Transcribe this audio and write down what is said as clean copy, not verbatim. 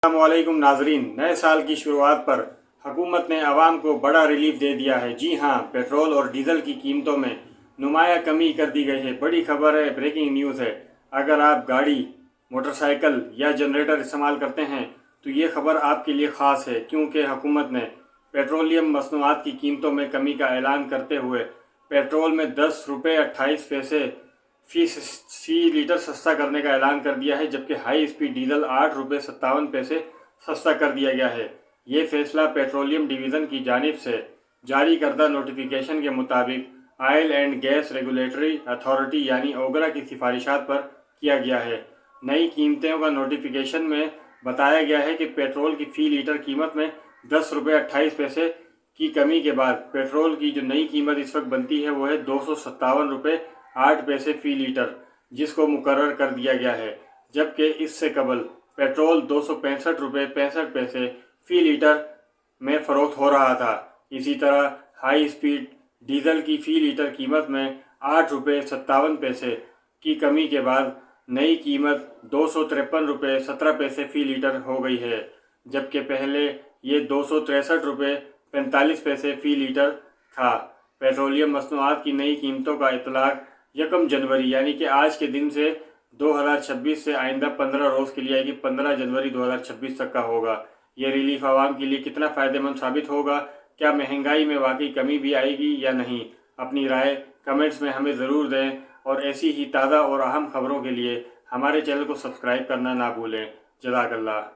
अस्सलामुअलैकुम नाजरीन, नए साल की शुरुआत पर हुकूमत ने आवाम को बड़ा रिलीफ दे दिया है। जी हाँ, पेट्रोल और डीजल की कीमतों में नुमाया कमी कर दी गई है। बड़ी खबर है, ब्रेकिंग न्यूज़ है। अगर आप गाड़ी, मोटरसाइकिल या जनरेटर इस्तेमाल करते हैं तो ये खबर आपके लिए ख़ास है, क्योंकि हुकूमत ने पेट्रोलियम मसनूआत की कीमतों में कमी का ऐलान करते हुए पेट्रोल में 10 रुपये 28 पैसे फी लीटर सस्ता करने का ऐलान कर दिया है, जबकि हाई स्पीड डीजल 8 रुपये 57 पैसे सस्ता कर दिया गया है। ये फैसला पेट्रोलियम डिवीज़न की जानिब से जारी करदा नोटिफिकेशन के मुताबिक oil and gas regulatory authority यानी ओगरा की सिफारिशात पर किया गया है। नई कीमतों का नोटिफिकेशन में बताया गया है कि पेट्रोल की फ़ी लीटर कीमत में 10 रुपये 28 पैसे की कमी के बाद पेट्रोल की जो नई कीमत इस वक्त बनती है वो है 257 रुपये 8 पैसे फ़ी लीटर, जिसको मुकर्रर कर दिया गया है। जबकि इससे कबल पेट्रोल 265 रुपये 65 पैसे फ़ी लीटर में फ़रोख्त हो रहा था। इसी तरह हाई स्पीड डीजल की फ़ी लीटर कीमत में 8 रुपये 57 पैसे की कमी के बाद नई कीमत 253 रुपये 17 पैसे फ़ी लीटर हो गई है, जबकि पहले ये 263 रुपये 45 पैसे फ़ी लीटर था। पेट्रोलियम मसनूआत की नई कीमतों का इतलाक़ 1 जनवरी यानी कि आज के दिन से 2026 से आइंदा 15 रोज़ के लिए आएगी। 15 जनवरी 2026 तक का होगा। ये रिलीफ आवाम के लिए कितना फ़ायदेमंद साबित होगा? क्या महंगाई में वाकई कमी भी आएगी या नहीं? अपनी राय कमेंट्स में हमें ज़रूर दें और ऐसी ही ताज़ा और अहम खबरों के लिए हमारे चैनल को सब्सक्राइब करना ना भूलें। जज़ाकल्लाह।